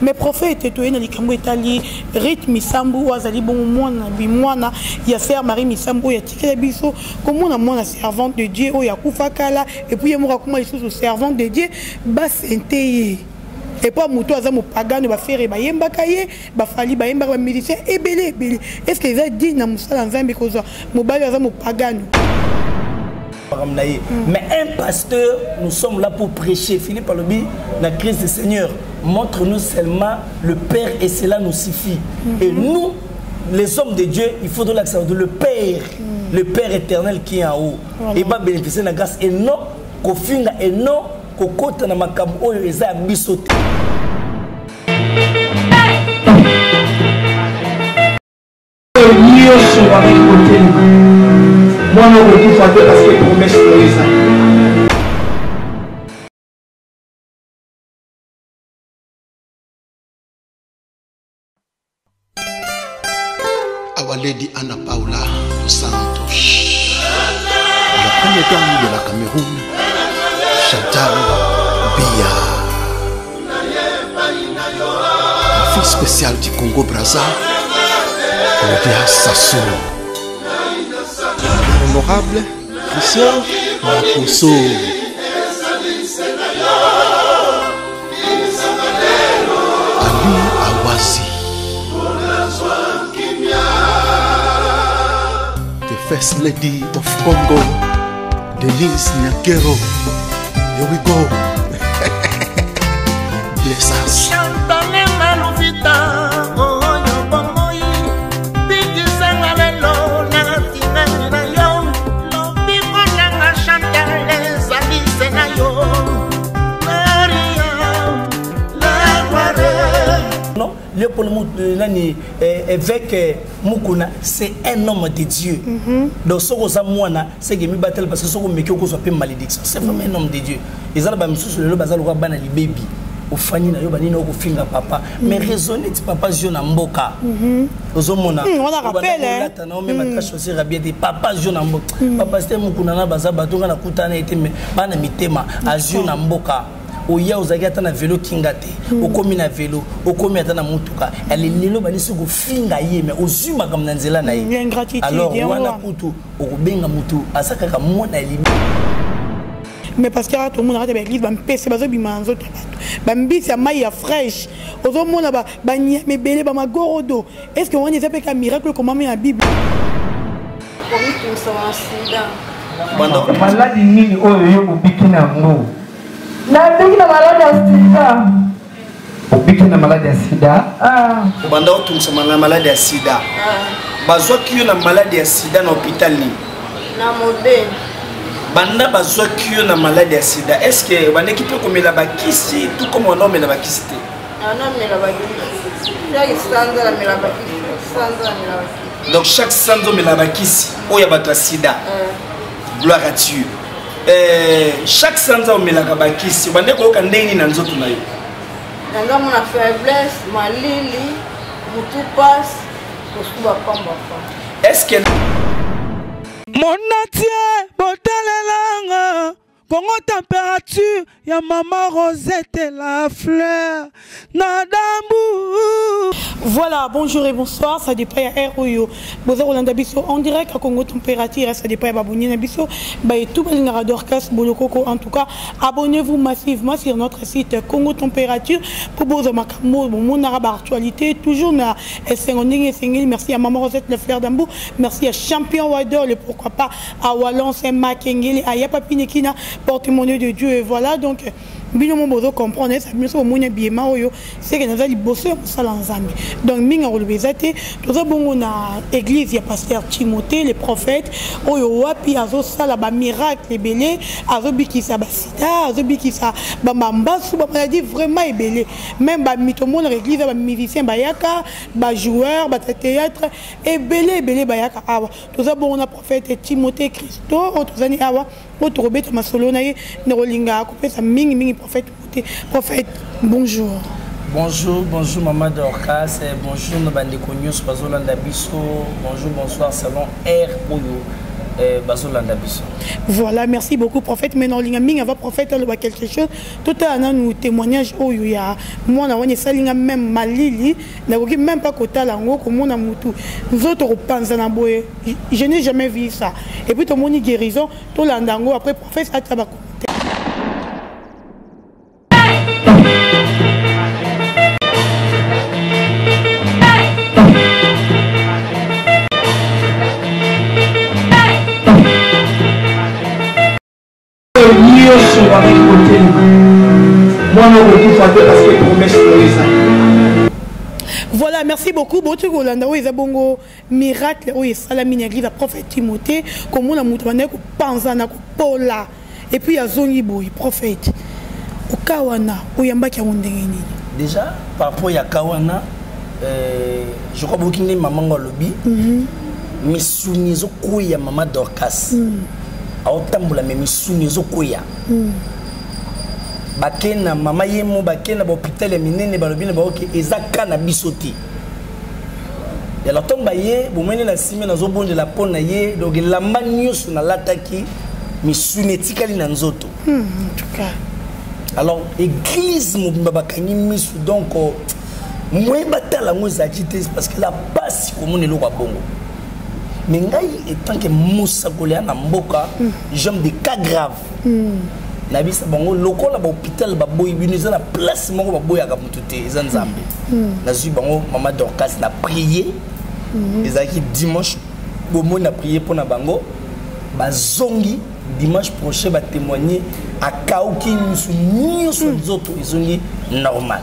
Mais prophète etoye na likambo etali rythme Misambu azali bon mwana bimwana ya sœur Marie Misambu ya tikela biso komona mwana servante de Dieu o ya kufakala et puis yemura kuma lisusu servante de Dieu basenteye et pas muto aza mo pagano ba faire ba yembaka ye ba fali ba yembaka ba musicien ebele. Est-ce que ça dit na musala nzambe koza mobali aza mo pagano? Mais un pasteur, nous sommes là pour prêcher. Philippe Alobi, la crise du Seigneur, montre-nous seulement le Père et cela nous suffit. Et nous, les hommes de Dieu, il faut de l'accent de le Père éternel qui est en haut. Et va bénéficier de la grâce et non qu'au fin et non qu'au côté de ma camo et les amis sautés. Moi, je ne pas parce que promesse pour les amis. Our Lady Anna Paula dos Santos, la première dame de la Cameroun, Chantal Biya, la fille spéciale du Congo-Brazza, Claudia Sassou. Honorable Christian Makoso, Ali Awazi, the First Lady of Congo, Denise Nyakero. Here we go. Bless us. Évêque Mukuna, c'est un homme de Dieu. Donc, ce que c'est que je me battle parce que ce que je suis malédiction. C'est vraiment un homme de Dieu. Ils ont le bazar le baby. Au fani na yo banini au finga papa. Mais raisonner papa jeune en mboka. Ozomona. On a rappelé. Même choisir à bien des papa jeune en mboka. Papa c'était Mukuna na bazar batonga na kutana été mais bana mitema a jeune en mboka. Oya ozaki ata na vélo kingate okomi na vélo okomi ata na mutuka elle lelo banisi ko finga ye mais ozuma comme na nzela na ye alors wana kutu okobenga mutu asaka ka mona elibi mais parce que tout le monde arrête l'église ba mpese bazo bima nzoto ba mbisi ya mai ya fraîche ozomona ba nyame belé ba magorodo est-ce que on est fait un miracle comme dans la Bible comme tout ça en sida bando maladi nini oyo yo bikina ngo na biki na malade ya sida. Biki na malade ya sida. Banda otumsama na malade ya sida. Bazwa kiyo na malade ya sida na hôpital ni. Na modèle. Banda bazwa kiyo na malade ya sida. Est-ce que bande ki peut komela bakisi tout comme on nomme la bakisi te? Non mais la bakisi. Chaque sanza la mela bakisi. Sanza la mela bakisi. Donc chaque sanzo mela bakisi oya bato sida. Gloire à Dieu. Chaque sanza omelaka bakisi bande ko kandeni na nzoto na yo nanga mona faiblesse malili mutu passe kosuba pamba pa est-ce que monatie botalelanga Congo température ya maman Rosette la fleur nadambu. Voilà, bonjour et bonsoir, ça dépend à ROYO. Bonjour Rolanda Bisso en direct à Congo température, ça dépend à Babounia Bisso. Et tout le monde d'Orcas Bolokoko. En tout cas, abonnez-vous massivement sur notre site Congo température pour vos macamo, mon arabe actualité. Toujours na SNG. Merci à maman Rosette la fleur d'Ambou. Merci à Champion Wador, le pourquoi pas à Wallon, Makengeli, à Yapapinekina. Porte-monnaie de Dieu et voilà donc bien mon besoin comprendre ça bien sûr mon bien maoyo c'est que nous allons bosser ça l'ensemble donc minga olobezate tout ça bon on a église il y a pasteur Timothée les prophètes oyo wapi azo sala ba miracle belé azo bikisa ba sida azo bikisa ba mambasu ba maladie vraiment belé même ba mitomo na église ba musicien ba yaka ba joueur ba théâtre et belé ba yaka awa tout ça bon on a prophète Timothée Christo autres années awa autre robet ma solo na ye nerolinga ko pesa mingi prophète bonjour. Bonjour maman Dorcas, bonjour nos bandits connus, bonjour bonsoir salon R Oyo. bazolanda biso. Voilà, merci beaucoup prophète. Maintenant linga va prophète le quelque chose. Tout à nous témoignage où il y a moi na woni salinga même malili na ko même pas kota lango ko mona mutu. Nous autres panza na boye. Je n'ai jamais vu ça. Et puis tout moni guérison tout landango après prophète a taba. Voilà, merci beaucoup. Bonjour Golanda, oui, c'est bon miracle, oui, salamine église, prophète Timothée, comme on a montré que panzana pola, et puis à Zongi boy, prophète. Au Kawana, où yamba qui a ondengeni. Déjà, par rapport à Kawana, je crois beaucoup que maman a lobby, mais sounis au couille à maman Dorcas. A otambula mais sounis au couille. Bakena mama yemo bakena ba hôpital minene ba lobine ba OK ezaka na bisoti ya la tomba ye bomene na sime na zobonde la pona ye donc la manius na lataki mi sunetikali na nzoto En tout cas alors église mobimba bakanyi misu donc moi batala ngo zakite parce que la passe comme on est lo kwa bongo mais ngai étant que musa kolia na mboka j'aime des cas graves nabisa bango lokola ba hôpital ba boy biniza na place moko ba boy aka mutute za nzambe nazui bango mama Dorcas na prier ezaki dimanche bomo na prier pour na bango ba zongi dimanche prochain ba témoigner akauki nyusu nzoto ezongi normal.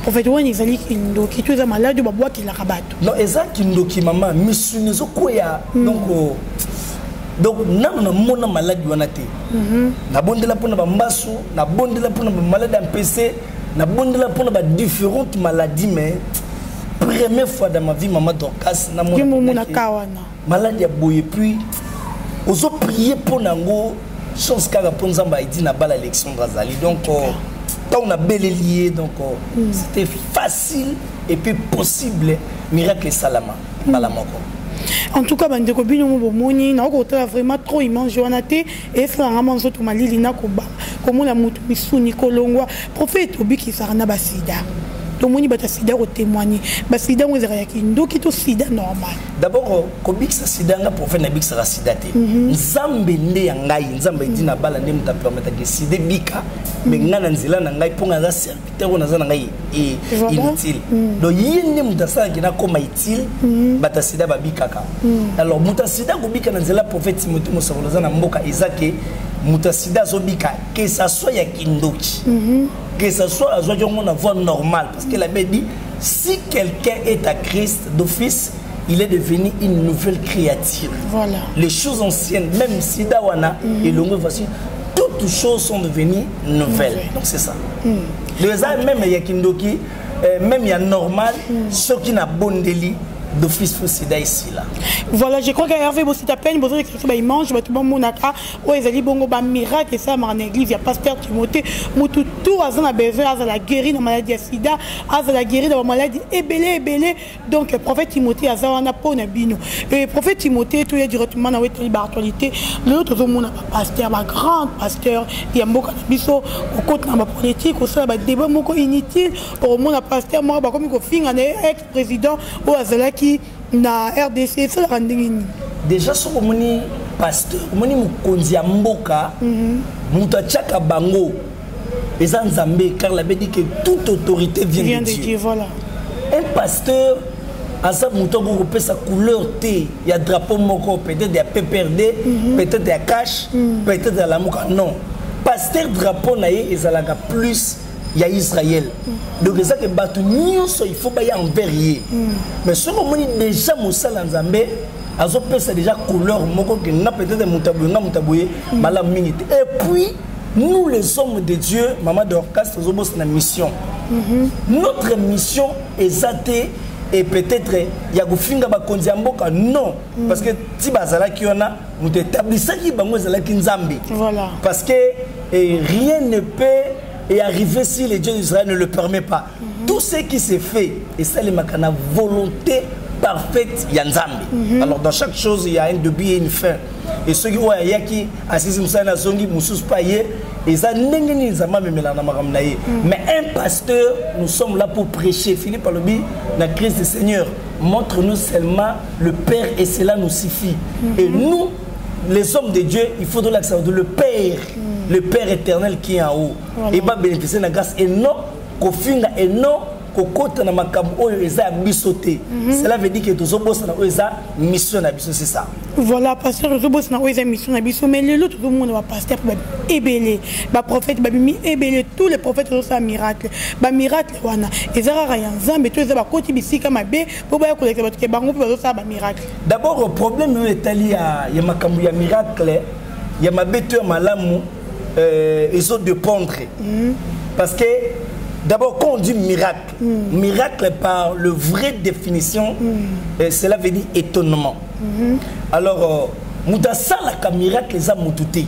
Prophète Wani ezali kindo ki tu za malade ba bois ki la kabato non ezaki kindo ki mama misunizo koya donc non na mona malade wana te na bondela pona ba mbasu na bondela pona ba malade MPC na bondela pona ba différentes maladies mais première fois dans ma vie maman Dorcas na mona kawana malade ya boye puis ozo prier pour nango chance kaka pour nzamba idi na bala Alexandre Azali donc on a bel lié donc c'était facile et puis possible miracle salama balamoko. En tout cas, bandeko bino mobomoni na ko vraiment trop immense joanate et ça vraiment nzoto malili na ko ba comme la mutu misuni kolongwa prophète obiki sarana basida to moni bata sida ko témoigner basida ngo zera yakindo kito sida normal d'abord kobik sa sida nga prophète na bik sa sida te nzambe nde ya ngai nzambe dina bala nde muta permettre que sida bika mais ngana nzela na ngai ponga za serviteur na za na ngai inutile donc yende muta sa kina koma utile bata sida babikaka alors muta sida ko bika na nzela prophète Timothée mosakolo za na mboka ezake muta sida zo bika que ça soit ya kindoki que ce soit à une voie normale parce que la Bible dit si quelqu'un est à Christ d'office il est devenu une nouvelle créature. Voilà. Les choses anciennes même si dawana et le voici toutes choses sont devenues nouvelles. Donc c'est ça. Les âmes même il y a kindoki même il y a normal ceux qui n'a bon délit d'office pour sida ici là. Voilà, je crois qu'il y a Hervé Bossi Tapen, besoin de quelque chose il mange, mais tout le monde monaka, ouais ils allaient bongo ba miracle et ça en église, il y a pasteur Timothée, mutu tout azan a besoin à la guérir de la maladie sida, à la guérir de la maladie ébélé. Donc prophète Timothée azan a pas na bino. Et prophète Timothée tout est directement dans votre liberté. L'autre monde pasteur, ma grand pasteur, il y a beaucoup de biso au côté de la politique, au sein de débat moko inutile, au monde pasteur moi comme ko finga ex-président ou azala na RDC ça rendini déjà so moni pasteur moni mukonzi ya mboka muta chaka bango eza nzambe car la Bible dit que toute autorité vient de Dieu. Voilà. Un pasteur asa muto ko pesa couleur té ya drapeau moko peut-être ya PPRD peut-être ya cash peut-être ya la muka non pasteur drapeau na ye ezalaka plus il y a Israël. Donc c'est ça que batu nyonso il faut ba ya envers ye. Mais ce moment déjà musala nzambe azo pesa déjà couleur moko que na peut-être mutabuye bala minute. Et puis nous les hommes de Dieu, maman Dorcas zobos na mission. Notre mission est zatée et peut-être ya gofinga ba konzi mboka non parce que ti bazala ki ona mutétablissa ki bango zala ki nzambe. Voilà. Parce que rien ne peut et arriver si le Dieu d'Israël ne le permet pas. Tout ce qui s'est fait, et ça, les makana volonté parfaite Yanzambe. Alors dans chaque chose il y a un début et une fin. Et ceux qui ont yaki assisi musana zongi musus paye et ça n'engeni zama memela na makamna ye. Mais un pasteur, nous sommes là pour prêcher. Philippe Alobi, la crise du Seigneur, montre-nous seulement le Père et cela nous suffit. Et nous, les hommes de Dieu, il faut de l'accent de le Père éternel qui est en haut. Voilà. Et va bénéficier de la grâce et non qu'au fin et non kokota na makambo oyo eza bisoté. Cela veut dire que tous boss na eza mission na biso, c'est ça. Voilà, pasteur tous boss na eza mission na biso, mais le tout le monde va pasteur ba ébélé, ba prophète ba bimi ébélé, tous les prophètes ont ça miracle. Ba miracle wana ezara ra yanzambe to eza ba koti bisika mabe po ba koleka ba ke bango po ça ba miracle. D'abord le problème est lié à ya makambo ya miracle, ya mabeto malamu ils ont de pondre. Parce que d'abord, quand on dit miracle, miracle par le vraie définition, cela veut dire étonnement. Alors, Moudassa la miracle les a moutouté,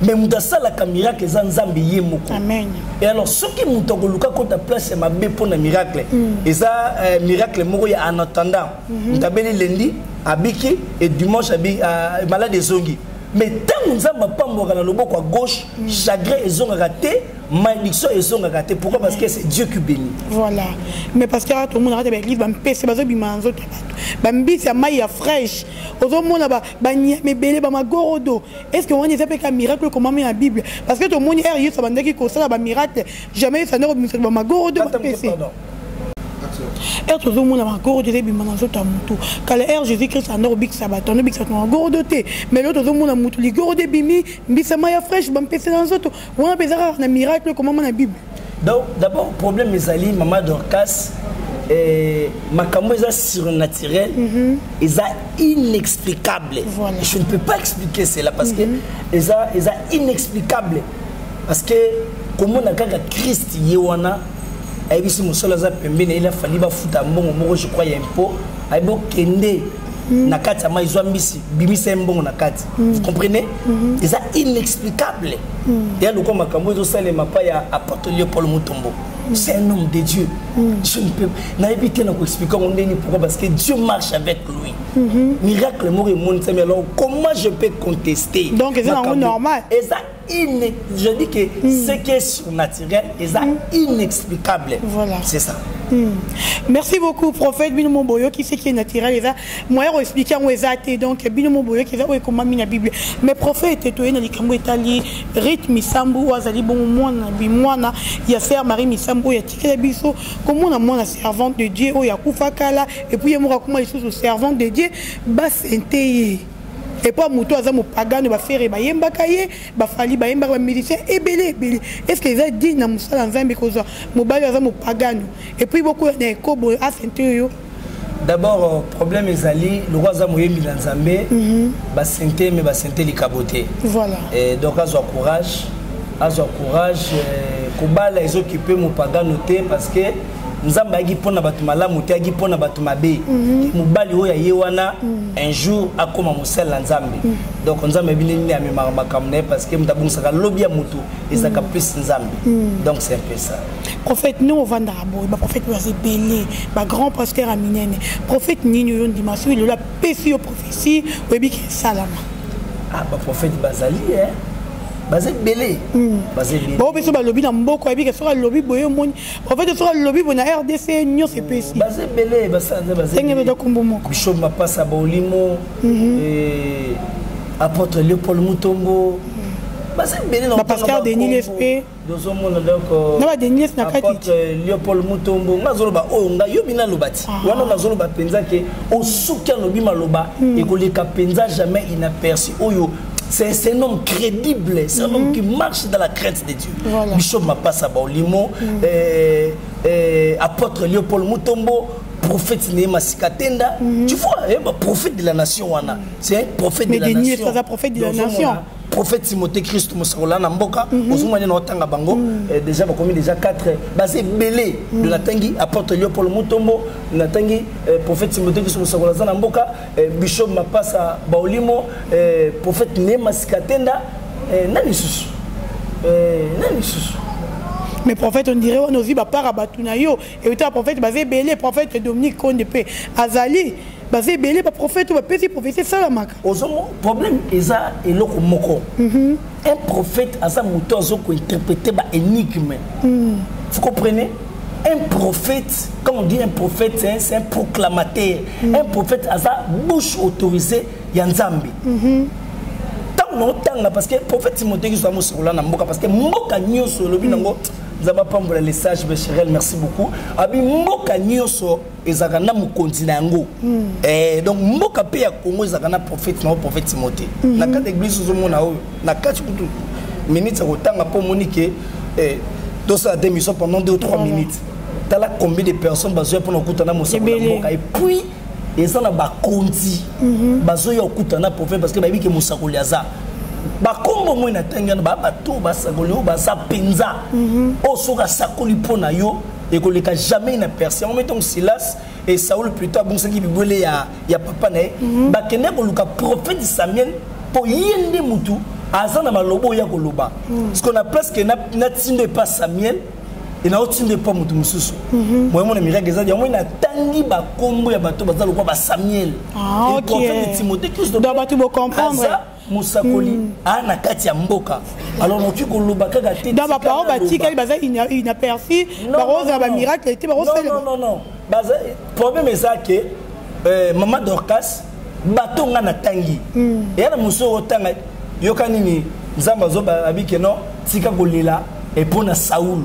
mais Moudassa la miracle les a nzambiye moko. Amen. Et alors, ceux qui moutogoluka quand ta place ma bé pour un miracle, et ça miracle moko en attendant. Moutabeli lundi, abiki et dimanche à malade des zongi. Mais tant que nous n'avons pas dans le bord à gauche, chagrin ils ont raté, malédiction ils ont raté. Pourquoi? Parce que c'est Dieu qui bénit. Voilà. Mais parce que tout le monde a raté avec l'église, c'est parce que bimanzo bambi c'est maïa fraîche. Aux hommes là-bas, mais belé bama gorodo. Est-ce que on est fait un miracle comme dans la Bible? Parce que tout le monde est hier ça va dire qu'il cause ça un miracle. Jamais ça n'aurait pas bama gorodo. Er tout le monde a encore de bimanzo tamutu. Quand er Jésus-Christ a n'orbix sabat, on obix a encore doté. Mais l'autre tout le monde a mutu les goro de bimi, bisamaïa fraîche, bampé dans autres. On a besoin d'un miracle comme dans la Bible. Donc d'abord problème mes alliés, maman Dorcas. Makambo est surnaturel, est inexplicable. Voilà. Je ne peux pas expliquer cela parce que est inexplicable. Parce que comment on a Christ Yewana, il a fallu foutre un bon, je crois, il y a un pot, il y a un kende. Nakati ama izwambisi bimisa mbongo nakati. Vous comprenez? C'est inexplicable. Et alors comme makambo zo sale mapa ya apôtre Léopold Mutombo. C'est un homme de Dieu. Je ne peux pas éviter de expliquer pourquoi parce que Dieu marche avec lui. Miracle mort et monde. Alors comment je peux contester? Donc c'est normal. Je dis que ce qui est surnaturel est inexplicable. Voilà. C'est ça. Merci beaucoup, prophète Bino Boyo, qui sait qui est naturel. Moi, je vais expliquer où est donc Bino Boyo, qui est comment la Bible. Mais prophète, tu es dans les Cambo Italie, rythme Misambu, Azali bon moine, il y a Sœur Marie Misambu, il y a Tiki Biso, comment on a la servante de Dieu, il y a Koufakala, et puis il y a comment ils sont servante de Dieu, basse intérieure. Et pas mouton à mon pagan va faire et yemba kaye va fali ba yemba médecin et belé. Est-ce que les dit na musala nzambe koza mobali à mon pagan et puis beaucoup de kobo à sentio. D'abord problème est ali le roi zamoyembi na nzambe ba senté mais ba senté li kaboté. Voilà. Et donc azo courage kobala les occuper mon pagan noté parce que nzambe agi pona batu malamu te agi pona batu mabe mobali oya yewana un jour akoma mosala nzambe donc nzambe binini ya memaka makamne parce que mutabungsaka lobi ya mutu ezaka plus nzambe donc c'est un peu ça. Prophète nous on va ndabo ba prophète wa zebele ba grand pasteur aminene prophète nini yo ndimasu le la pesi yo prophétie webi ki salama ah ba prophète bazali basé belé basé belé bon biso ba lobby na mboko ebi ke sera lobby boye moni en fait sera lobby bona RDC nyo c'est pesi basé belé basanze basé tengebe do kumbu moko bishop mapasa ba olimo apôtre Léopold Mutombo basé belé na pasteur Denis Lespé dozo mona donc na ba Denis na kati apôtre Léopold Mutombo ngazolo ba o nga yo bina lobati wana ngazolo ba penza ke o suka lobby maloba et ko le kapenza jamais inaperçu oyo. C'est un homme crédible, c'est un homme qui marche dans la crainte de Dieu. Voilà. Bishop Mapasa Baolimo, apôtre Léopold Mutombo, prophète Néma Sikatenda. Tu vois, prophète de la nation. C'est un prophète de la nation. Mais prophète de la nation. Prophète Timothée Christ Moussaoula Namboka, Bango, déjà commis déjà 4 basé belé de la Tangi, apôtre Léopold Mutombo, de la Tangi, prophète Timothée Christ Moussaoula Namboka, Bishop Mapasa Baolimo, prophète Néma Sikatenda, Nani Susu. Mais prophète, on dirait, on a vu Parabatunayo, et le prophète, basé belé, prophète Dominique Kondepe, Azali, basé belé, prophète, ou petit prophète, ça la marque. Le problème est ça, et l'autre moko. Un prophète, à sa mouton, qui interprète une énigme. Vous comprenez? Un prophète, comme on dit un prophète, c'est un proclamateur. Un prophète, à sa bouche autorisée, Yanzambi. Parce que le prophète Timothée qui soit parce que Moka Nyoso, le binango, nous avons pas le message, merci beaucoup. Abi Moka Nyoso, ezakana mu continent. Et donc Moka pe ya Congo ezakana prophète na prophète Timothée. Na quatre églises zo mona o, na quatre kutu minutes otanga po monique dans sa démission pendant 2 ou 3 minutes. T'as là combien de personnes besoin pour nous kutana mo Moka et puis et ça na ba konti. Bazo ya kutana prophète parce que ba bi ke musakoliaza. Bakombo mo na tangana ba bato ba sagoli ba sa penza o soka sakoli pona yo et ko leka jamais na personne on met en Silas et Saoul plus tard bon ce qui bibole ya papa ne ba kene ko luka prophète Samuel po yende mutu azana malobo ya koloba parce qu'on a presque na tinde pas Samuel et na otinde pas mutu mususu moi mon miracle ça moi na tangi ba kombo ya bato bazalo ko ba Samuel et prophète Timothée qui doit bato comprendre Moussakoli ana kati ya mboka alors on tiko lobaka gati dans ba parole batika baza inaperçu baroza ba miracle était baroza non baza problème est ça que maman Dorcas batonga na tangi et ana muso tanga yokani ni nzamba zo ba abike non tika kolela et pour na Saoul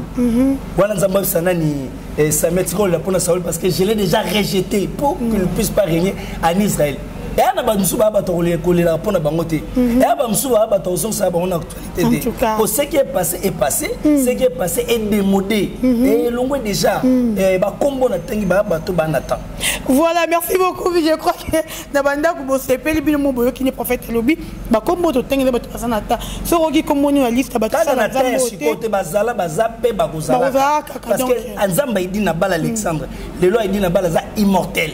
voilà nzamba sana ni Samuel tika kolela pour na Saoul parce que je l'ai déjà rejeté pour qu'il ne puisse pas régner en Israël. Et à la base, ce qui est passé est passé, ce qui est passé est démodé. Et l'on déjà. Voilà, merci beaucoup. Je crois que Nabanda Kubosepeli Binomo qui n'est prophète lobby, Bakombo to tengi ba sanata. So rogi comme on a liste ba sana côté bazala bazape bagozala. Parce que Nzamba idi na bala Alexandre, les lois idi na bala za immortel.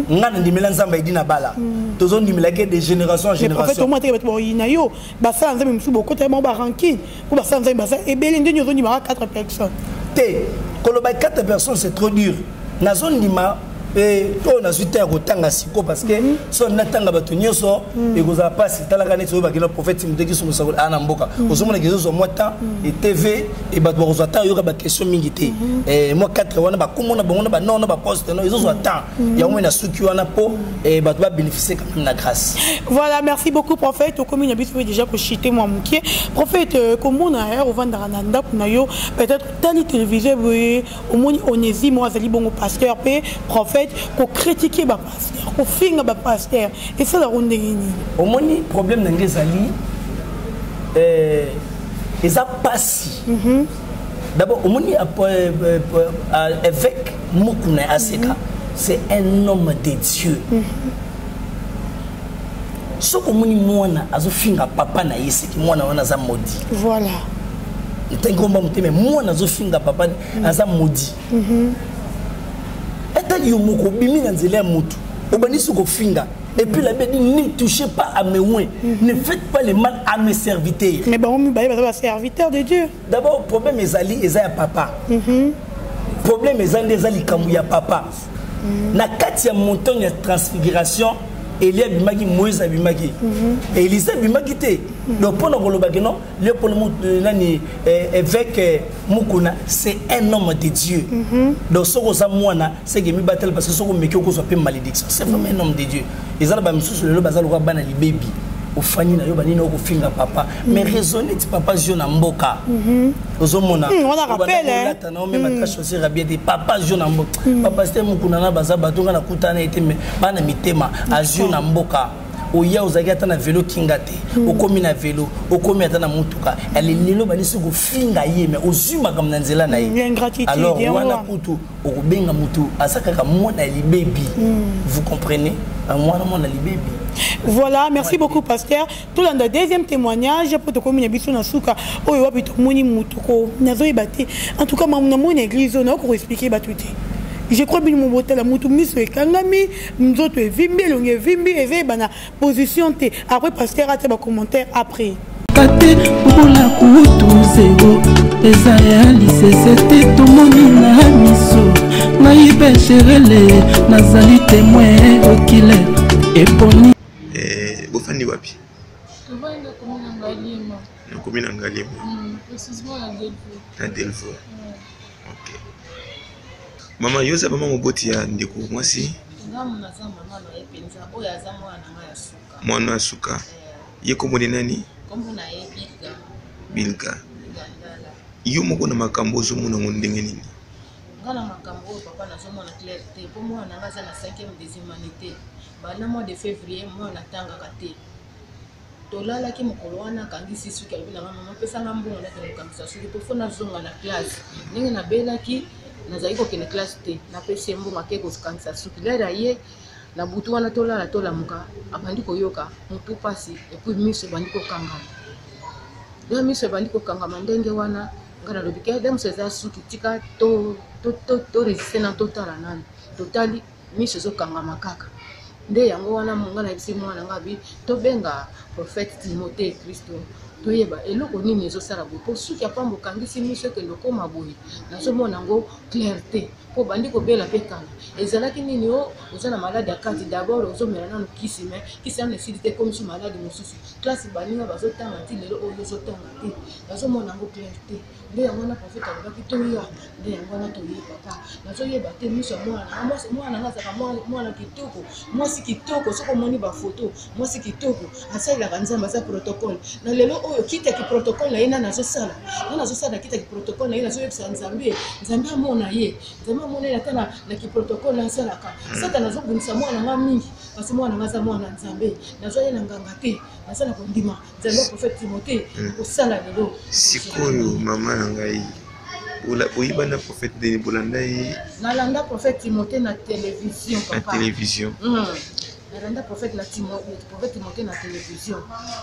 Ngana ndimela Nzamba idi na bala. Tozon ndimela de génération en génération. En fait au moins te ba inayo, ba sa Nzamba musu boko tellement ba ranking. Ou ba sa Nzamba et belinde nyozo ndimara 4 personnes. Té, koloba 4 personnes c'est trop dur. Na zone ndima et on a suité à Rotanga Siko parce que son natanga batonio so et vous a pas si talaka net so ba le prophète Timothée qui sont sur anamboka aux hommes qui sont moita et TV et ba vous attend il y aura ba question mingité et moi 4 wana ba comment na ba non ba poste non ils ont attend il y a au moins na suki wana po et ba doit bénéficier quand même la grâce. Voilà, merci beaucoup prophète au commune habite déjà pour chiter moi moukié prophète comment on a au vandarananda kuna yo peut-être tali télévisé au moins Onésime moi azali bongo pasteur pe prophète pour critiquer ba pasteur pour finga ba pasteur et ça la ronde ni au moins problème n'engezali ça passe d'abord au moins évêque Mukuna Aseka c'est un homme de Dieu ce que mwana azo finga papa na yese ki mwana wana za maudit voilà ntengo mais mwana azo finga papa aza maudit Yomoko bimi na nzela mutu obanisu ko finga et puis la Bible dit ne touchez pas à mes oins ne faites pas le mal à mes serviteurs mais bah on mi ba serviteur de Dieu d'abord problème ezali eza papa problème ezali kambu ya papa na kati ya montagne de transfiguration Elia bimaki Moïse bimaki et Élisée bimaki té donc pour nous koloba que non le pour nani évêque Mukuna c'est un homme de Dieu donc ce que ça moana c'est que mi battle parce que ce que meki ko so pe malédiction c'est vraiment un homme de Dieu ils ont ba misusu le bazalo ko bana li baby au fani na yo banini ko finga papa mais raisonner ti papa jeune mboka ozomona on a rappelé là non même ta chaussure bien des papa jeune mboka papa c'était Mukuna na baza batonga na kutana ete bana mitema a jeune mboka oya ozaki ata na vélo kingate okomi na vélo okomi ata na mutuka elle lelo banisi ko finga ye mais ozuma comme na nzela na ye alors wana kutu okobenga mutu asaka ka mona li baby vous comprenez mwana mona li baby. Voilà, merci beaucoup pasteur. Tout le deuxième témoignage pour te communiquer biso na suka oyo wapito moni mutuko nazo ibate. En tout cas maman mon église on a ko expliquer batuté. Je crois bien mon botel la mutu miso ekangami nzoto evimbi longe vimbi eze bana position té après pasteur a te ba commentaire après. Kate bola kutu zero eza ya lisese te tomoni na miso ngai besherele nazali témoin oculaire eponi bofandi wapi Tuvanga kumina ngalima. nakomina ngalima Précisément à Delvaux. na Delvaux. Ok. Mama yoza mama moboti ya ndeko mwasi Ngamu naza mama na yepenza oyo aza mwana nga ya suka. mwana wa suka ye kombo ni nani Kombo na ye Bilga. Bilga Ngandala. yo moko na makambo ozomona ngo ndenge nini Ngana makambo oyo papa nazomona clair te po mwana nga aza na 5e des humanités. Bana mois de février mwana atangaka te. Tolalaki mokolo wana akangisi suki alobi na mama apesanga mbongo nake mokangisa suki po fo nazonga na classe ndenge nabelaki nazali kokende classe te napesi ye mbongo ake kokangisa suki lera ye na butu wana tolala tolamuka abandi koyoka motu pasi epui miso ebandi kokangama ya miso ebandi kokangama ndenge wana nga nalobi ke de moso eza suki tika toresiste na totala nani totali miso ezokangama kaka nde yango wana monga na bisi mwana ngabi tobenga prophète Timothée Kristo toyeba eloko nini ezosala boye po suki apambo kangisi miso ekende okoma boye nazomona yango clarté po bandi kobela mpe kala ezalaki nini o oza na maladi ya kati d'abord ozomela nano kisi me kisi wana esili te komiso maladi mosusu klase baninga bazotanga ti lelo oyo ozotanga te nazomona yango clarté nde yango wana prophète alobaki toya nde yango wana toyeba ta nazoyeba te miso ya mwana nga azaka mwana kitoko mwasi kitoko soki omoni bafoto mwasi kitoko asalelaka nzambe aza protocole na lelo oyo kitaki protocole na ye nani azosala kitaki protocole na ye nazoyebisa nzambe amona ye nzambe amona ye ata na kiprotocole na asalaka sata nazobundisa mwana nga mingi parce mwana nga aza mwana nzambe nazoye na nganga te naza na kondima nzambe prophète Timothée akosala lelo sikoyo mama na ngai oyiba na prophète Denis bolanda ye nalanda prophète Timothée na télévision papa na télévision nalanda prophète Timothée na télévision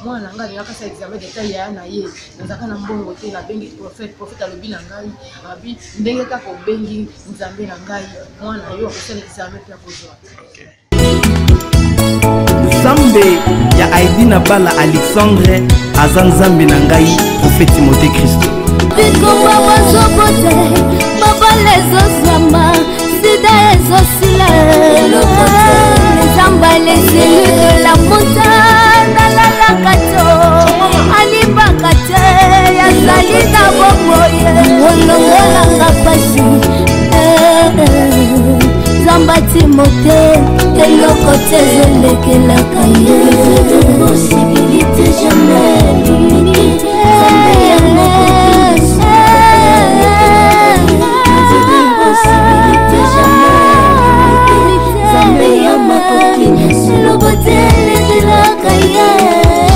mwana nga alingaka sa examen d'état ya na ye nazaka na mbongo te nabengi prophète alobi na ngai abi ndenge kaka obengi nzambe na ngai mwana yo akosala examen mpe akozwa Nzambe ya Aidina Bala Alexandre aza nzambe na ngai prophète Timothée Kristo Bikomba bazobote baba lezozama sida ezosila nzamba les élus de la montagne nalalaka to alibaka te yazali na bomoye monongolanga pasi nzamba Timothée eloko te ezolekelaka ye possibilité jamais limité nzambe ya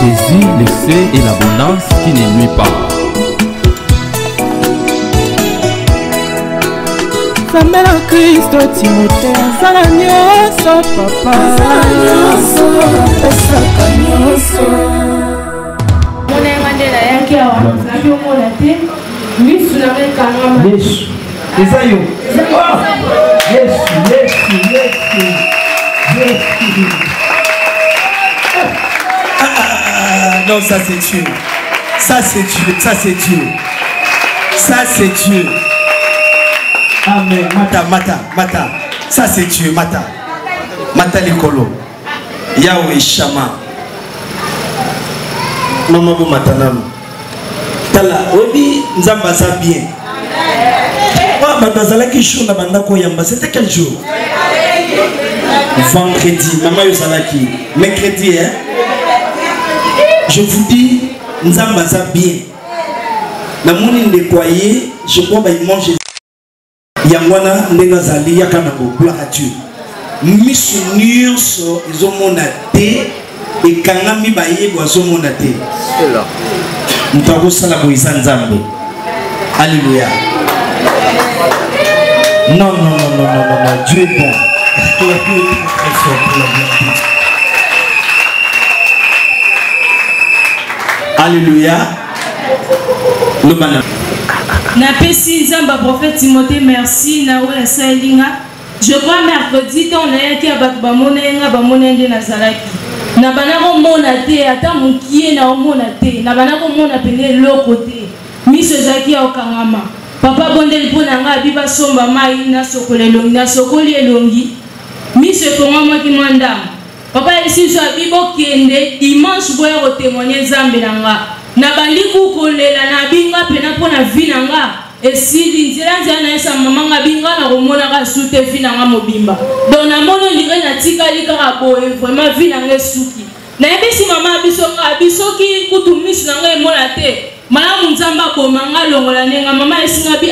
Jésus, l'excès et l'abondance qui ne nuit pas. Zambela Kristo Timothée azala nyonso papa pesaka nyonso monenga nde nayaki awa nabi omona te misu na mekangama Yesu eza yo Yesu non ça c'est Dieu ça c'est Dieu amen mata ça c'est Dieu mata likolo Yahweh Shama mama bo matanam tala obi nzamba za bien Bazala qui chou na banda koyamba c'était quel jour vendredi maman yozalaki mercredi hein je vous dis nzamba za bien na moni ndekwaye je crois ba mange yangwana ndenga zali yakana ko gloire à Dieu misu nyonso ezomona te ekangami bayebo azomona te mutako sala boisa nzambe alléluia. Non, Dieu est bon. Dieu est très fort pour la vérité. Alléluia. Le banane. napesi nzamba prophète Timothée merci na oyo asalinga je crois mercredi on ayaki ya bato bamonenga bamonende nazalaki na bana komona te ata mokie na omona te na bana komona pene eloko te miso ezalaki ya okangama papa bondeli mpo na ngai abi basomba mai nasokola elongi nasokoli elongi miso ekongwamaki mwa ndambo papa yesiso abi bokende dimanche boya kotémoigne nzambe na nga na bandi kukolela na binga pena mpo na vi na nga esili nzela na yesa mama nga binga na komonaka sute vi na nga mobimba donc namoni ondire natikali kaka boye vraiment vi na nga esuki nayebisi mama biso nga bisoki kutu miso na nga emona te malamu nzambe akoma nga longola nenga mama esinga bi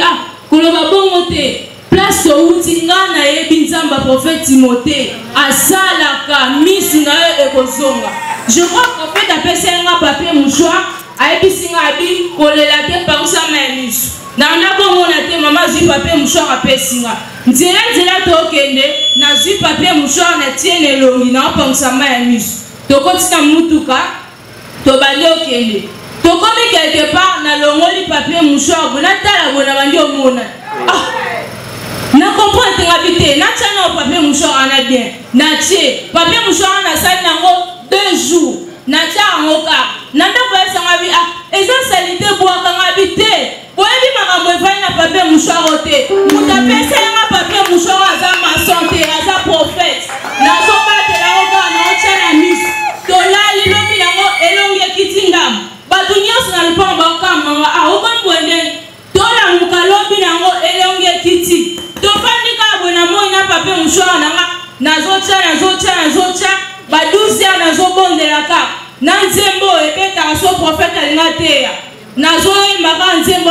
koloba bongo te place touti nga nayebi nzambe prophète Timothée asalaka miso na yo ekozonga je crois qu'en fait apesa nga papier mouchoir ayebisi nga abi kolela te pakusama ya miso na bongo na te mama zwi papier mouchoir apesi nga nzela tokende nazwi papier mouchoir natie na elongi na opangusama ya miso tokotika mutuka tobandi okende tokomi quelque part na longoli papier mouchoir bona tala bona bandi omona na comprendre nga bité na tana papier mouchoir ana bien na tie papier mouchoir na sali nango 2 jours na tia ngoka na ndako esa nga bi eza salite boaka nga bité boyebi makambo efali na papier mouchoir ote mutapesa nga papier mouchoir aza maçon te aza prophète na sobatela oka na otia na miso tolali lobi nango elongi ekiti ngamu bato nyonso na lupango baokamanga okambwende tolamuka lobi nango elongi ekiti tofandika abwe na moi na papier mouchoir nanga nazotia ba 12 heures nazobondelaka na nzembo ebetaka so prophète alinga teya nazoyembaka nzembo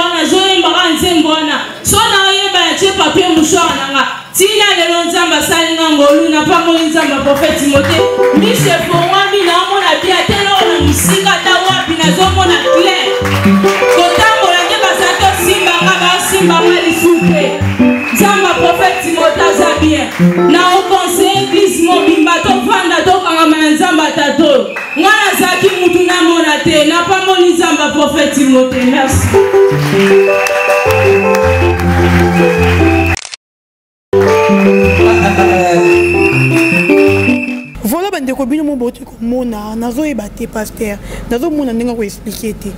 wana so naoyemba natie papier mouchoir nanga tina lelo nzambe asalinga ngolu na pamoli nzambe prophète Timothée miso efongwami naomona bia teloo na mosika ta wapi nazomona clair kotambola nde baza tosimbanga basimbanga lisupe nzambe prophète Timothée aza bien na oconseil église mobimba tovanda tokangama na nzambe atato nga nazalaki mutu namona te na pamoli nzambe prophète Timothée merci. Voilà bandeko bino mo bote ko mona nazo ebate pasteur nazo mona ndenge ko expliquer te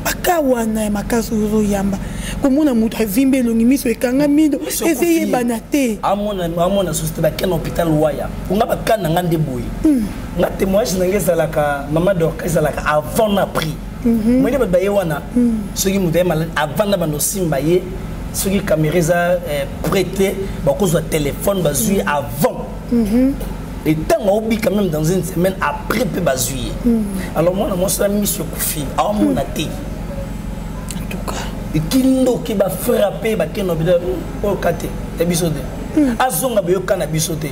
baka wana ya makaso zo yamba ko mona mutu avimbe longi miso ekanga mido essayer banate amona société ba ken hôpital waya nga bakana ngande boy nga témoignage nangeza laka mama Dorcas laka avant na prix mwene ba ye wana soki mutu malade avant na bando simba ye soki caméra za prêté ba cause téléphone bazui avant et tant on oublie quand même dans une semaine après peut bazuyer alors moi ça mission Koufi à mon athée en tout cas et kindo qui va frapper ba keno bi o kate e bisote azonga be yokana bisote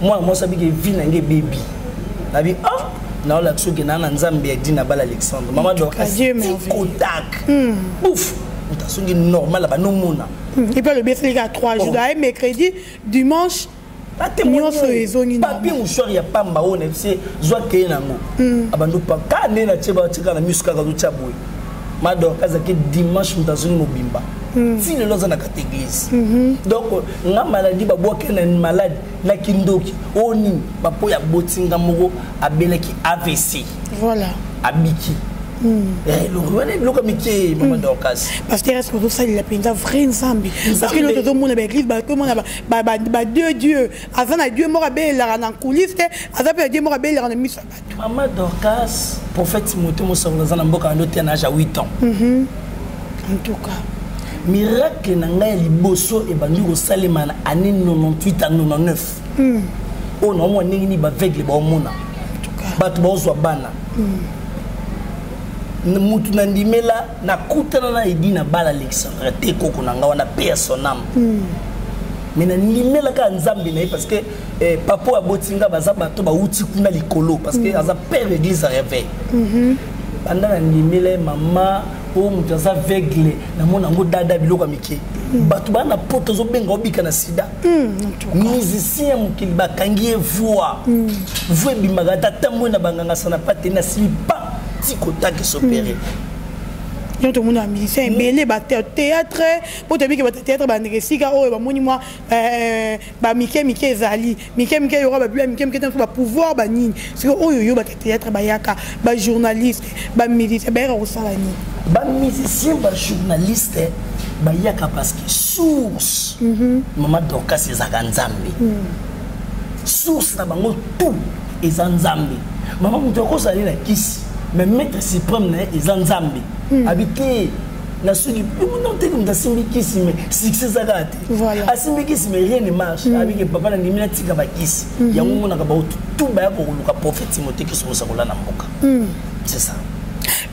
moi ça bi ke vie na nge baby na bi na la tsuki na nzambe ya dina bala Alexandre maman donc kotak ouf mutasongi normal ba no mona et puis le BFL à 3 jours mercredi dimanche papier mouchoir ya pamba one c'est zwa ke nango abandu pa kane na cheba chika na muska ka zucha boy mado kaza ke dimanche mutazuni mobimba si le loza na kat église donc nga maladie ba boke na malade na kindoki oni ba po ya botinga moko abeleki AVC voilà abiki le roi le comité maman Dorcas parce que est-ce que vous savez la peine vrai nzambi parce que l'autre monde avec l'église ba comment ba Dieu avant na Dieu mort abel la na coulisse avant Dieu mort abel la na mission maman Dorcas prophète Timothée mo savona na mboka ndo tena âge à 8 ans en tout cas miracle na ngai liboso e bandi ko salema na année 98 à 99 on a mo ningi ba aveugle ba mona en tout cas ba to zo bana mutu nandimela na kutana na edina bala Alexandre te koko nanga wana personnam mais nandimela ka nzambe na parce que papa abotinga baza bato ba uti kuna likolo parce que aza père église réveil banda nandimela mama o mutu aza aveugle na mona ngo dada biloko mike bato bana poto zo benga obika na sida musicien mukili bakangi voix voix bimagata tambo na banganga sana pate na slipa si kota qui s'opérer Yo to mona musicien belé ba théâtre, pour te dire que ba théâtre ba ndresika o ba moni moi ba Mike ezali. Mike yo ba bia Mike ba pouvoir ba nini. Parce que oyo yo ba théâtre ba yaka, ba journaliste, ba musicien ba ra osala ni. Ba musicien ba journaliste ba yaka parce que source. Maman Dorcas ezaka nzambe. Source na bango tout eza nzambe. Maman mutoko sali na kisi. Mais maître suprême est en Zambie. Habité na sugi non te comme simbi kisi mais succès zagat. Voilà. Asimbi kisi mais rien ne marche. Avec papa na ndimina tika ba kisi. Ya mungu na ka ba tout ba ko luka prophète Timothée qui se kola na mboka. C'est ça.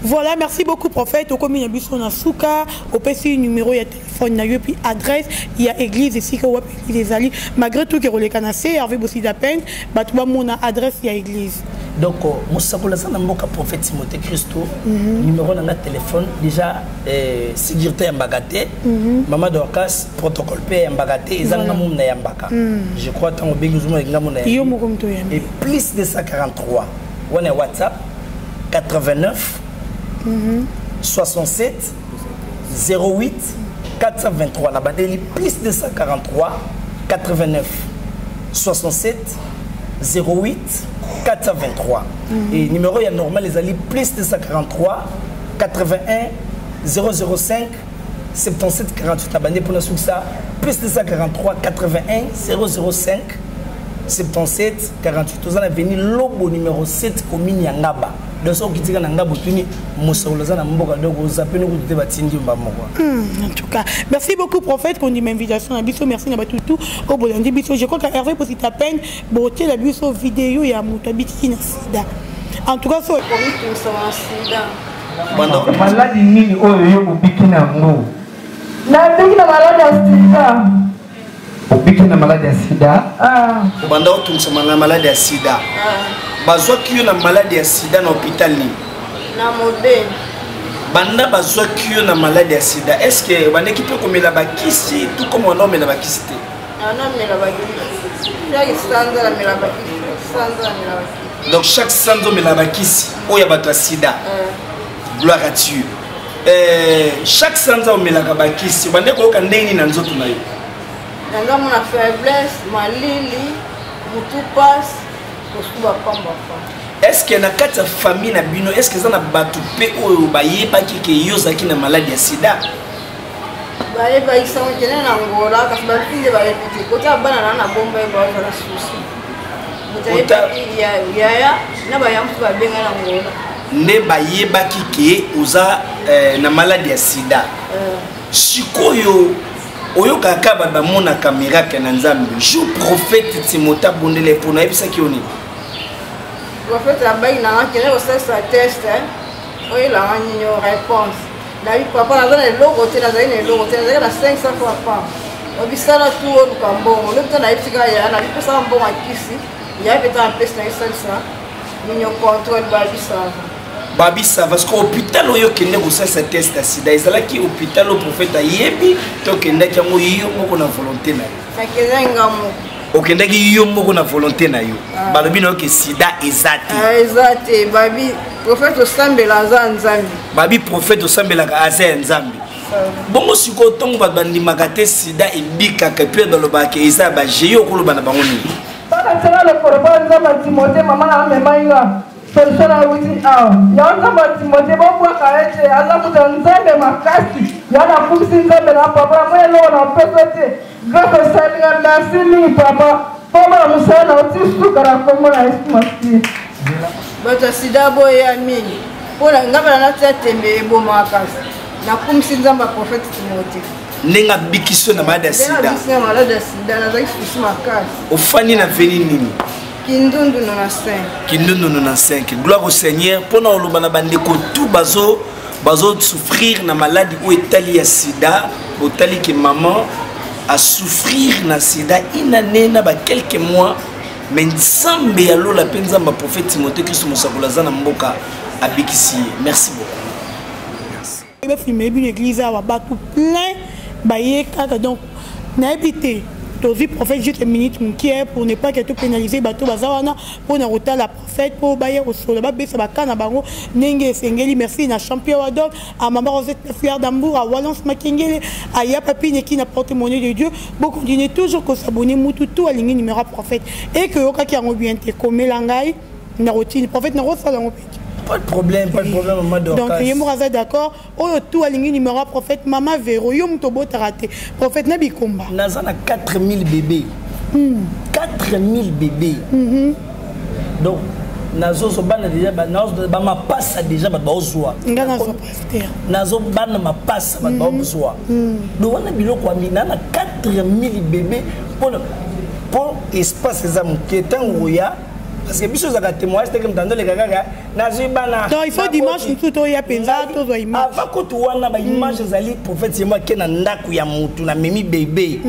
Voilà, merci beaucoup prophète. Au commun biso na souka, au PC numéro ya téléphone na yo puis adresse, il y a église ici que wap église ali. Malgré tout que relé canacé, avec aussi da peine, ba tu mon adresse il y a église. Donc Moussakola sana mboka prophète Timothée Christo, numéro na téléphone déjà sécurité ya mbagate, maman Dorcas protocole P ya mbagate, ezanga mum na yambaka. Je crois tant obengi zuma ngamo na. Yo moko mto ya. Et plus de 143. On est WhatsApp 89 67 08 423 la bandeli plus de 143 89 67 08 423 et numéro est normal les alliés plus de 143 81 005 77 48 la bandeli pour la ça plus de 143 81 005 77 48 vous en avez venu lobo numéro 7 commune Yangaba. Donc ce qui dit que Nangaba tuni Moussaoulaza na mboka donc vous appelez vous de batindi mbamoko. En tout cas, merci beaucoup prophète pour une invitation à biso, merci na batutu au bolandi biso. Je crois que Hervé pour ta peine beauté la biso vidéo ya mutabiti na sida. En tout cas so Covid sur sida. Bando maladie nini oyo yo bobiki na ngo. Na biki na maladie ya sida. Bobiki na maladie ya sida. Bando tumsema na maladie ya sida. Bazwa kiyo na maladie ya sida na hôpital ni. Na modèle. Banda bazwa kiyo na maladie ya sida. Est-ce que bande qui peut komela bakisi tout comme on nomme la bakisi te? Non mais la bakisi. Chaque sandra mais la bakisi. Sandra mais la bakisi. Donc chaque sandra mais la bakisi oya bato sida. Gloire à Dieu. Chaque sandra mais la bakisi bande ko kandeni na nzoto na yo. Nanga mona faiblesse, malili, mutu passe. Est-ce que na kati ya famille na bino est-ce que ça na batu pe oyo bayebaki ke yozaki na maladie ya sida? Bayebaki sango kene na ngola kasi bafinde bayebiki kota bana na bomba ba za susi. Mutayebaki ya na bayamfu babenga na ngola. Ne bayebaki ke oza na maladie ya sida. Sikoyo oyo kaka ba mona caméra ke na nzambe. Je prophète Timothée Bondele pour na yebisa ki oni. Prophète abai na kene o sa test oyo la nyo réponse. Na bi papa na zana logo te na zana logo te na 500 fois par. Obisala tu o lukambo. Le tana itika ya na bi pesa mbongo akisi. Ya beta pesa na isalsa. Nyo contrôle Babi ça parce que hôpital oyo kende ko sa test à sida ezala ki hôpital au prophète yebi to kende ki ngo yo moko na volonté na yo. Fakezenga mo. Okende ki yo moko na volonté na yo. Balobi na ke sida ezati. Ezati babi prophète osambela za nzambi. Babi prophète osambela ka aza nzambi. Bongo siko tongo bandi makate sida ebika ka pe dans le bac eza ba jeyo ko lo bana bango ni. Bana tsala le korban za Timothée mama na memainga. Persona wuti yanga Timothée bobwa kaete aza mutanzambe makasi yana kumsi nzambe na papa mwelo na pesete gato salinga nasili papa papa musana utisuka na komo na ismasi bata sida boya mini pona ngaba na tembe ebo makasi na kumsi nzamba prophète Timothée nenga bikiso na malade sida na malade sida na zaki susi makasi ofani na veni nini Kindundu 95. Gloire au Seigneur. Pendant le bandeko tout bazo souffrir na maladie ou etali ya sida, otali que maman a souffrir na sida inane na ba quelques mois mais nzambe ya lola penza ma prophète Timothée Christ Moussakoulaza na mboka abikisi. Merci beaucoup. Merci. Il va filmer une église à Batou plein baye kaka donc na habité Tozi prophète juste une minute pour ne pas que tout pénaliser bateau bazawana pour na rota la prophète pour bailler au sol ba besa bakana bango nenge sengeli merci na champion wadon à maman Rosette Fleur d'Ambour à Walence Makengele à ya papi qui n'a porté monnaie de Dieu beaucoup continuer toujours que s'abonner mutu tout aligné numéro prophète et que yoka qui a bien te comme langai na routine prophète na rosa lango. Pas de problème, maman Dorcas. Donc, il y a d'accord. Oh, tout aligné numéro prophète Maman Véro, yom tobo raté. Prophète Nabi Komba. Nazana 4000 bébés. 4000 bébés. Donc, Nazo Sobana déjà, ma passe déjà, ma baozoa. Nazo Bana ma passe, ma baozoa. Donc, on a bilo quoi, minana 4000 bébés pour espace des hommes qui est en Rouya. Parce que biso zaka témoin c'était comme dans les gaga nazi bana donc il faut dimanche tout to ya penza to zo image avant que tu wana ba image zali prophète c'est moi qui na ndaku ya mutu na memi bébé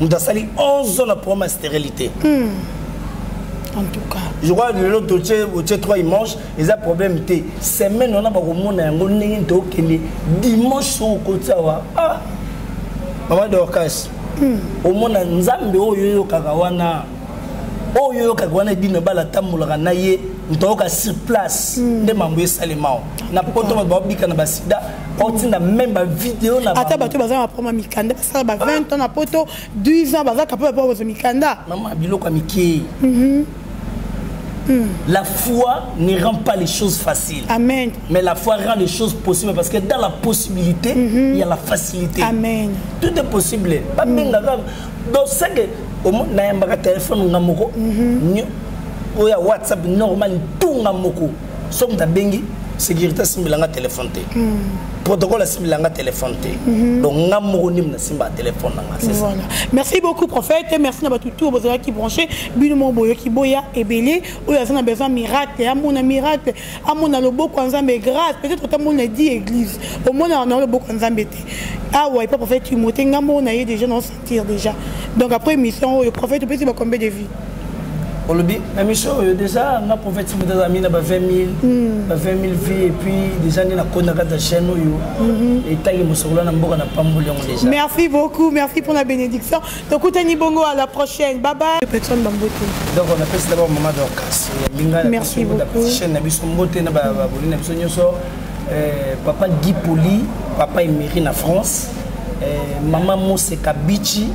muta sali 11 ans pour ma stérilité en tout cas je crois que l'autre tu 3 images ils a problème té semaine on a ba komona yango ndenge to kende dimanche so kotsa wa ah maman Dorcas au mona nzambe oyo kaka wana oyo kagwana dina bala tamulaka na ye ntoka sur place nde mambo esalema na poto ba bika na basida otinda même ba vidéo na ata bato baza na proma mikanda ça ba 20 ans na poto 12 ans baza capable ba bazo mikanda maman biloko miki. La foi ne rend pas les choses faciles. Amen. Mais la foi rend les choses possibles parce que dans la possibilité, il y a la facilité. Amen. Tout est possible. Pas bien grave. Donc c'est que au moins na yamba téléphone ngamoko. Oya WhatsApp normal tout ngamoko. Somme ta bengi sécurité simbilanga téléphone té. Protocole simbilanga téléphone té. Donc ngamoko nim na simba téléphone nga. C'est ça. Merci beaucoup prophète et merci na batutu bozala qui branché bino boyo qui boya ebelé oya zana besoin miracle amona miracle amona loboko nzambe grâce peut-être tout le monde dit église au monde on a loboko nzambe té. Ah ouais pas prophète tu monter ngamo na yé déjà non sentir déjà. Donc après mission le prophète peut-être combien de vies. La mission déjà on a prophète qui a mis 20 000 vies et puis déjà on a connu la chaîne et déjà. Merci beaucoup, merci pour la bénédiction. Donc Koutani Bongo à la prochaine. Bye bye. Personne Bambote. Donc on appelle d'abord maman Dorcas. Merci beaucoup. Chaîne papa Guy Poli, papa Emery na France, maman Moseka Bichi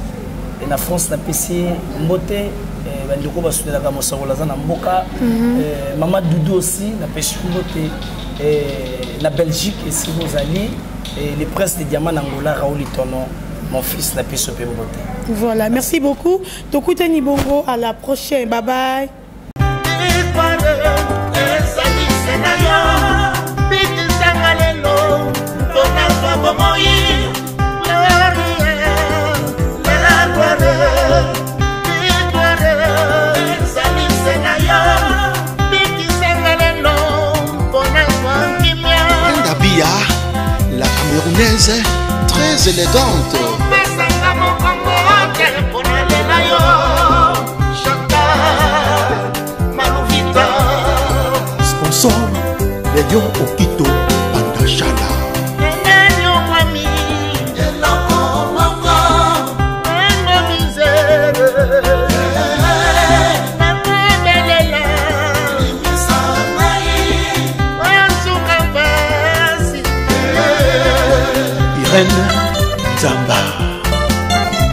na France na PC Mbote. Bandeko basudela ka mosakola za na mboka maman Doudou aussi na pêche mbote la Belgique et si vous allez les princes de diamant Angola Raoul Tono mon fils na pêche mbote. Voilà, merci beaucoup. Tokutani Bongo à la prochaine. Bye bye. La camerounaise très élégante. Sponsor les lions au Quito Pandachala. Zamba,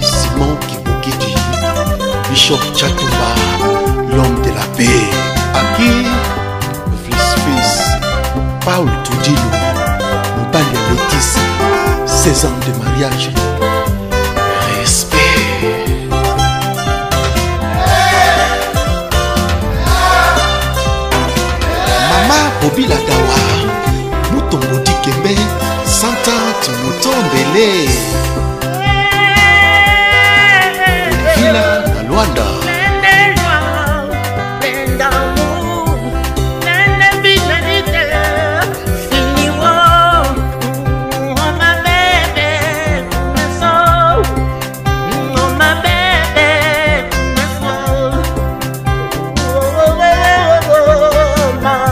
Simon Kibokidi, Bishop Chatumba, l'homme de la paix, Aki, fils, Paul Toudilou, Mbali Métis, 16 ans de mariage, respect. Mama Bobby Ladawa, Mouton Bodi Kembe, Santante Mouton Belé Villa na Luanda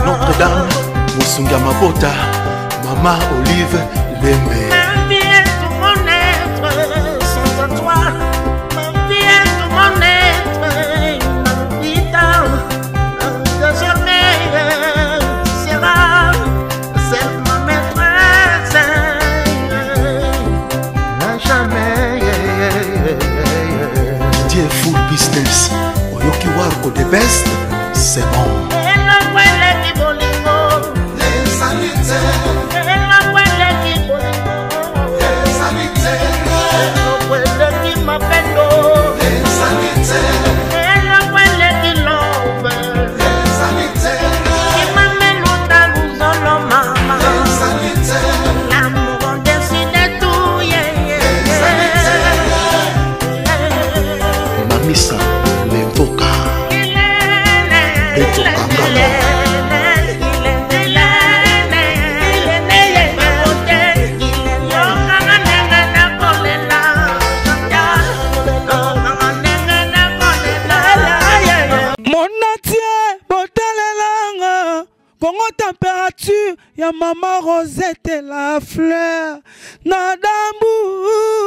Notre-Dame Mosunga Mabota Maman Olive Lembe. Ma vie est tout mon être, sans toi, ma vie business oyoki warko the best c'est bon Mamisa Lemboka Beto Angala Congo température, ya maman Rosette la fleur, Nadambu.